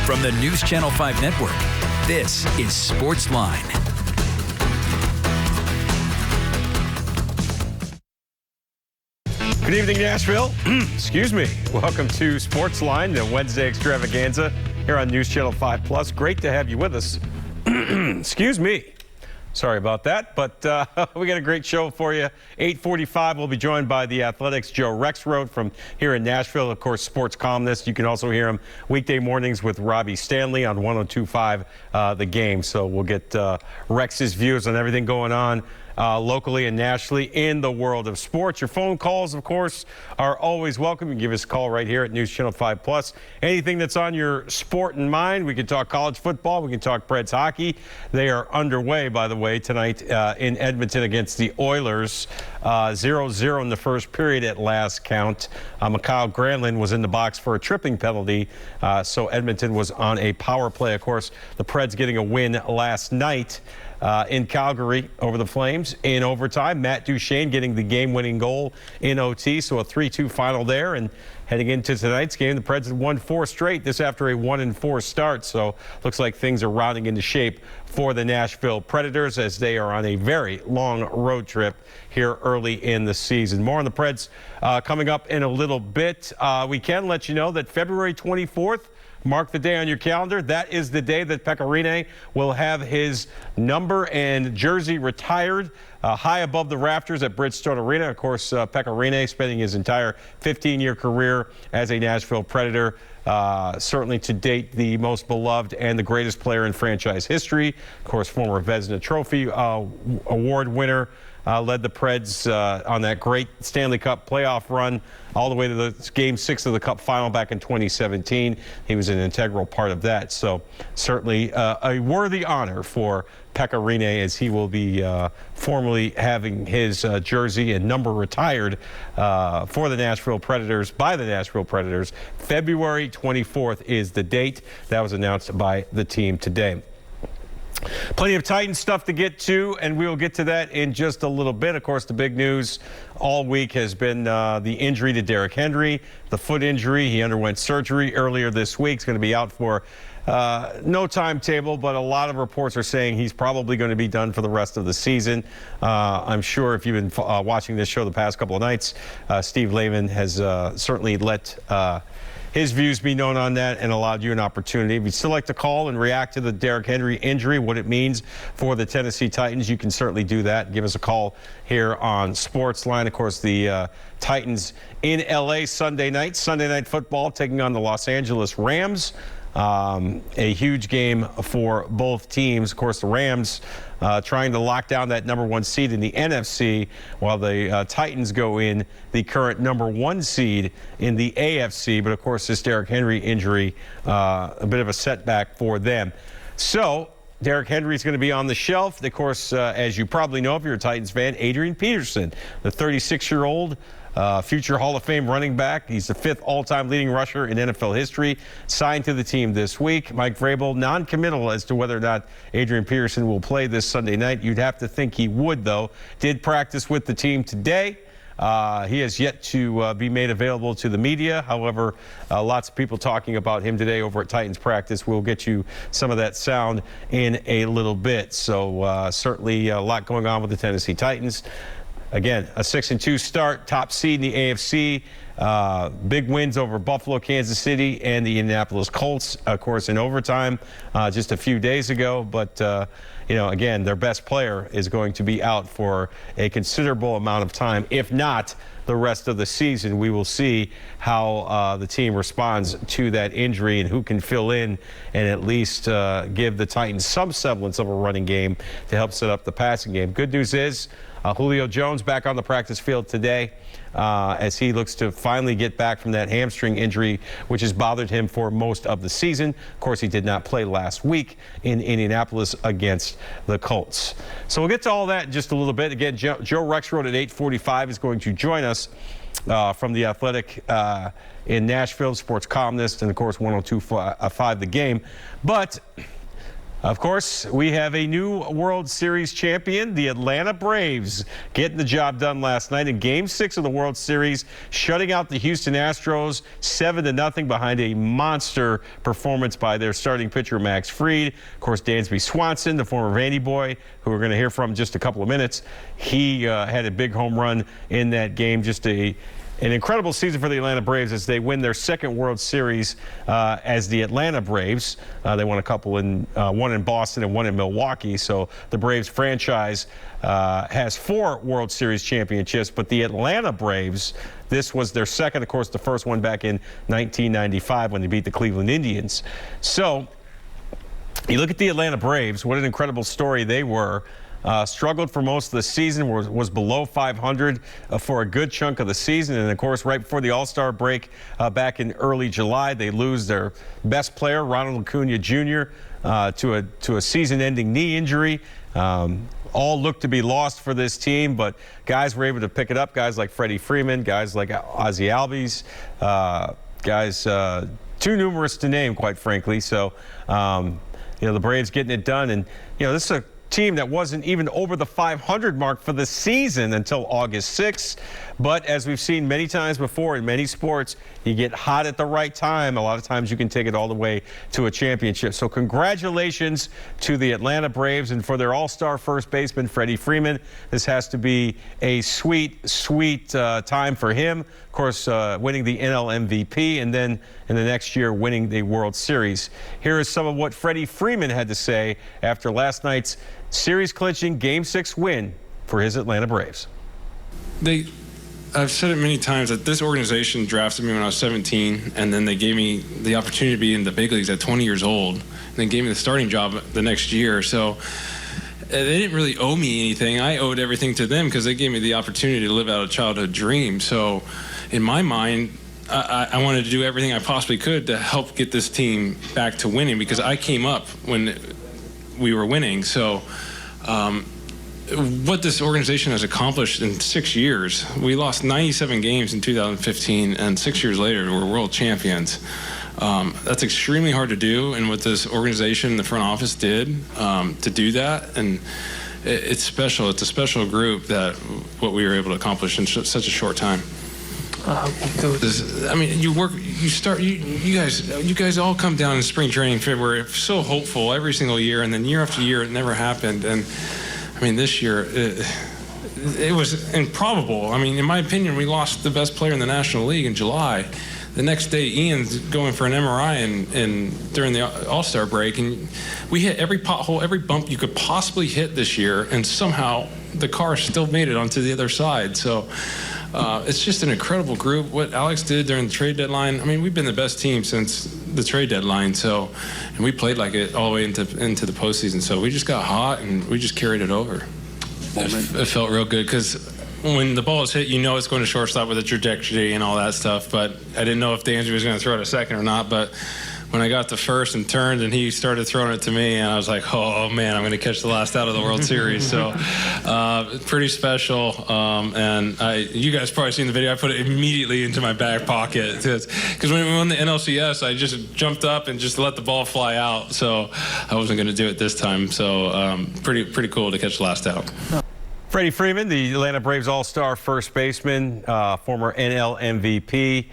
From the News Channel 5 Network, this is SportsLine. Good evening, Nashville. Excuse me. Welcome to SportsLine, the Wednesday extravaganza here on News Channel 5 Plus. Great to have you with us. Excuse me. Sorry about that, but we got a great show for you. 8:45, we'll be joined by the Athletics' Joe Rexrode from here in Nashville, of course, sports columnist. You can also hear him weekday mornings with Robbie Stanley on 102.5 The Game. So we'll get Rex's views on everything going on locally and nationally in the world of sports. Your phone calls, of course, are always welcome. You can give us a call right here at News Channel 5 Plus. Anything that's on your sport in mind. We can talk college football. We can talk Preds hockey. They are underway, by the way, tonight in Edmonton against the Oilers. 0-0 in the first period at last count. Mikhail Granlund was in the box for a tripping penalty, so Edmonton was on a power play. Of course, the Preds getting a win last night in Calgary over the Flames in overtime. Matt Duchene getting the game-winning goal in OT, so a 3-2 final there. And heading into tonight's game, the Preds have won 4 straight, this after a 1-4 start. So looks like things are rounding into shape for the Nashville Predators as they are on a very long road trip here early in the season. More on the Preds coming up in a little bit. We can let you know that February 24th, mark the day on your calendar. That is the day that Pekka Rinne will have his number and jersey retired high above the rafters at Bridgestone Arena. Of course, Pekka Rinne spending his entire 15-year career as a Nashville Predator. Certainly to date the most beloved and the greatest player in franchise history. Of course, former Vezina Trophy award winner. Led the Preds on that great Stanley Cup playoff run all the way to the Game 6 of the Cup final back in 2017. He was an integral part of that. So certainly a worthy honor for Pekka Rinne as he will be formally having his jersey and number retired for the Nashville Predators by the Nashville Predators. February 24th is the date. That was announced by the team today. Plenty of Titans stuff to get to, and we will get to that in just a little bit. Of course, the big news all week has been the injury to Derrick Henry, the foot injury. He underwent surgery earlier this week. He's going to be out for no timetable, but a lot of reports are saying he's probably going to be done for the rest of the season. I'm sure if you've been watching this show the past couple of nights, Steve Lehman has certainly let his views be known on that and allowed you an opportunity. If you'd still like to call and react to the Derrick Henry injury, what it means for the Tennessee Titans, you can certainly do that. Give us a call here on SportsLine. Of course, the Titans in L.A. Sunday night football taking on the Los Angeles Rams. A huge game for both teams. Of course, the Rams trying to lock down that number 1 seed in the NFC, while the Titans go in the current number 1 seed in the AFC. But, of course, this Derrick Henry injury, a bit of a setback for them. So Derrick Henry is going to be on the shelf. Of course, as you probably know if you're a Titans fan, Adrian Peterson, the 36-year-old future Hall of Fame running back. He's the 5th all-time leading rusher in NFL history. Signed to the team this week. Mike Vrabel non-committal as to whether or not Adrian Peterson will play this Sunday night. You'd have to think he would, though. Did practice with the team today. He has yet to be made available to the media. However, lots of people talking about him today over at Titans practice. We'll get you some of that sound in a little bit. So certainly a lot going on with the Tennessee Titans. Again, a 6-2 start, top seed in the AFC. Big wins over Buffalo, Kansas City, and the Indianapolis Colts, of course, in overtime just a few days ago. But, you know, again, their best player is going to be out for a considerable amount of time, if not the rest of the season. We will see how the team responds to that injury and who can fill in and at least give the Titans some semblance of a running game to help set up the passing game. Good news is Julio Jones back on the practice field today as he looks to finally get back from that hamstring injury, which has bothered him for most of the season. Of course, he did not play last week in Indianapolis against the Colts. So we'll get to all that in just a little bit. Again, Joe Rexrode at 8:45 is going to join us from The Athletic in Nashville, sports columnist, and, of course, 102.5 The Game. But Of course, we have a new World Series champion, the Atlanta Braves, getting the job done last night in Game 6 of the World Series, shutting out the Houston Astros 7-0 behind a monster performance by their starting pitcher, Max Fried. Of course, Dansby Swanson, the former Vandy boy, who we're going to hear from in just a couple of minutes, he had a big home run in that game. Just an incredible season for the Atlanta Braves as they win their second World Series as the Atlanta Braves. They won a couple one in Boston and one in Milwaukee. So the Braves franchise has 4 World Series championships, but the Atlanta Braves, this was their second. Of course, the first one back in 1995 when they beat the Cleveland Indians. So you look at the Atlanta Braves, what an incredible story they were. Struggled for most of the season, was below 500 for a good chunk of the season. And, of course, right before the All-Star break back in early July, they lose their best player, Ronald Acuna Jr., to a season-ending knee injury. All looked to be lost for this team, but guys were able to pick it up. Guys like Freddie Freeman, guys like Ozzie Albies, guys too numerous to name, quite frankly. So, the Braves getting it done. And, this is a team that wasn't even over the 500 mark for the season until August 6th. But as we've seen many times before in many sports, you get hot at the right time. A lot of times you can take it all the way to a championship. So congratulations to the Atlanta Braves and for their all-star first baseman, Freddie Freeman. This has to be a sweet, sweet time for him. Of course, winning the NL MVP and then in the next year winning the World Series. Here is some of what Freddie Freeman had to say after last night's series-clinching Game 6 win for his Atlanta Braves. I've said it many times that this organization drafted me when I was 17, and then they gave me the opportunity to be in the big leagues at 20 years old, and then gave me the starting job the next year. So they didn't really owe me anything. I owed everything to them because they gave me the opportunity to live out a childhood dream. So in my mind, I wanted to do everything I possibly could to help get this team back to winning because I came up when we were winning. So what this organization has accomplished in 6 years, we lost 97 games in 2015, and 6 years later, we're world champions. That's extremely hard to do, and what this organization, the front office did to do that, and it's special. It's a special group that what we were able to accomplish in such a short time. I mean, you guys all come down in spring training in February, so hopeful every single year, and then year after year, it never happened. And I mean, this year, it was improbable. I mean, in my opinion, we lost the best player in the National League in July. The next day, Ian's going for an MRI during the All-Star break, and we hit every pothole, every bump you could possibly hit this year, and somehow the car still made it onto the other side. So it's just an incredible group. What Alex did during the trade deadline, I mean, we've been the best team since the trade deadline. So, and we played like it all the way into the postseason. So we just got hot and we just carried it over. It felt real good because when the ball is hit, it's going to shortstop with a trajectory and all that stuff. But I didn't know if Dansby was going to throw it a second or not. But when I got to first and turned and he started throwing it to me, and I was like, oh man, I'm going to catch the last out of the World Series. So pretty special. And you guys probably seen the video. I put it immediately into my back pocket because when we won the NLCS, I just jumped up and just let the ball fly out. So I wasn't going to do it this time. So pretty cool to catch the last out. Freddie Freeman, the Atlanta Braves all-star first baseman, former NL MVP,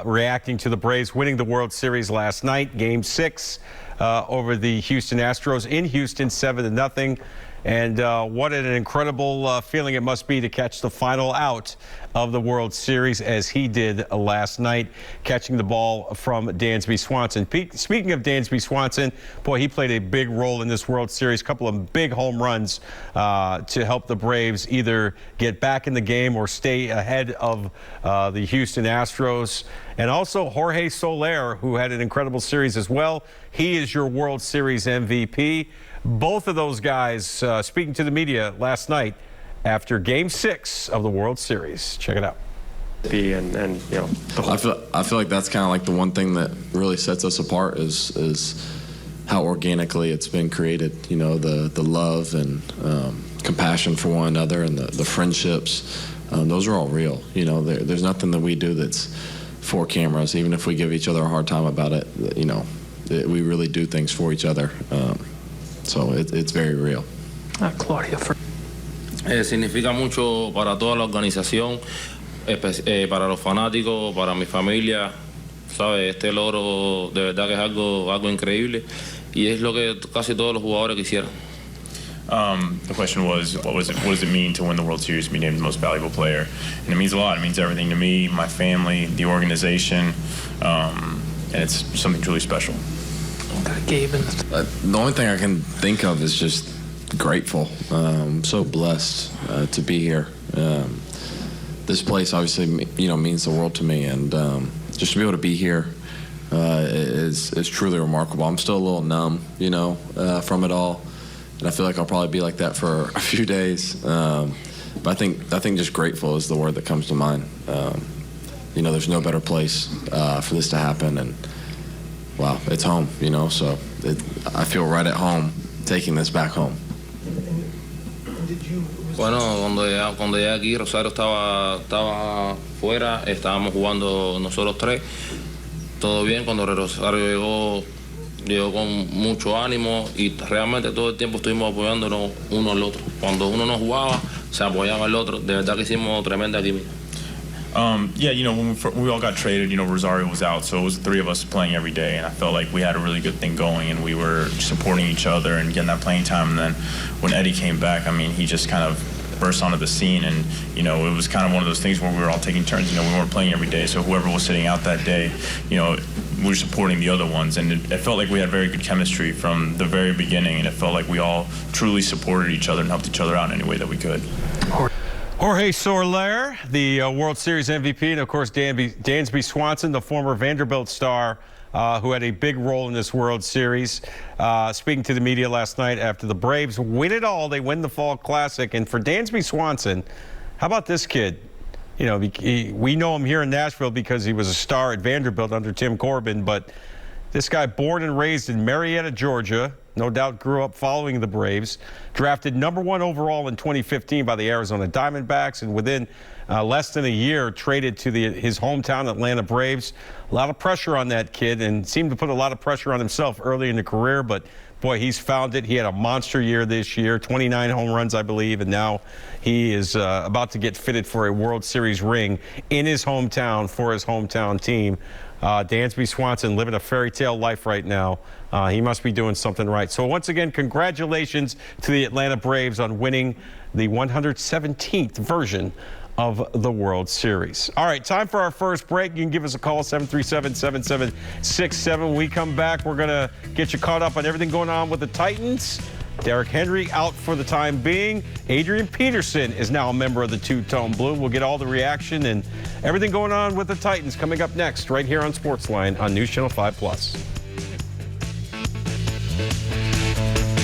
reacting to the Braves winning the World Series last night, Game 6 over the Houston Astros in Houston, 7-0. And what an incredible feeling it must be to catch the final out of the World Series as he did last night, catching the ball from Dansby Swanson. Speaking of Dansby Swanson, boy, he played a big role in this World Series, a couple of big home runs to help the Braves either get back in the game or stay ahead of the Houston Astros. And also Jorge Soler, who had an incredible series as well. He is your World Series MVP. Both of those guys speaking to the media last night after Game 6 of the World Series. Check it out. I feel like that's kind of like the one thing that really sets us apart is how organically it's been created. The love and compassion for one another and the friendships. Those are all real. There's nothing that we do that's for cameras. Even if we give each other a hard time about it, we really do things for each other. So it's very real. Claudia. Significa mucho para toda la organización, para los fanáticos, para mi familia. ¿Sabes? Este logro de verdad que es algo increíble y es lo que casi todos los jugadores quisieran. The question was, what does it mean to win the World Series, to be named the most valuable player? And it means a lot. It means everything to me, my family, the organization, and it's something truly special. The only thing I can think of is just grateful. I'm so blessed to be here. This place obviously, means the world to me, and just to be able to be here is truly remarkable. I'm still a little numb, from it all, and I feel like I'll probably be like that for a few days. But I think just grateful is the word that comes to mind. There's no better place for this to happen, and wow, it's home. So I feel right at home taking this back home. Bueno, cuando llegué aquí, Rosario estaba fuera, estábamos jugando nosotros tres, todo bien. Cuando Rosario llegó con mucho ánimo y realmente todo el tiempo estuvimos apoyándonos uno al otro. Cuando uno no jugaba, se apoyaba al otro. De verdad que hicimos tremenda química. When we all got traded, Rosario was out, so it was the three of us playing every day, and I felt like we had a really good thing going, and we were supporting each other and getting that playing time. And then when Eddie came back, he just kind of burst onto the scene, and it was kind of one of those things where we were all taking turns. We weren't playing every day, so whoever was sitting out that day, we were supporting the other ones, and it felt like we had very good chemistry from the very beginning, and it felt like we all truly supported each other and helped each other out in any way that we could. Jorge Soler, the World Series MVP, and of course Dansby Swanson, the former Vanderbilt star who had a big role in this World Series, speaking to the media last night after the Braves win it all. They win the Fall Classic. And for Dansby Swanson, how about this kid? We know him here in Nashville because he was a star at Vanderbilt under Tim Corbin, but this guy, born and raised in Marietta, Georgia, no doubt grew up following the Braves, drafted #1 overall in 2015 by the Arizona Diamondbacks, and within less than a year traded to his hometown Atlanta Braves. A lot of pressure on that kid, and seemed to put a lot of pressure on himself early in the career, but boy, he's found it. He had a monster year this year, 29 home runs, I believe, and now he is about to get fitted for a World Series ring in his hometown for his hometown team. Dansby Swanson living a fairy tale life right now. He must be doing something right. So once again, congratulations to the Atlanta Braves on winning the 117th version of the World Series. All right, time for our first break. You can give us a call, 737-7767. When we come back, we're going to get you caught up on everything going on with the Titans. Derrick Henry out for the time being. Adrian Peterson is now a member of the Two-Tone Blue. We'll get all the reaction and everything going on with the Titans coming up next right here on SportsLine on News Channel 5+.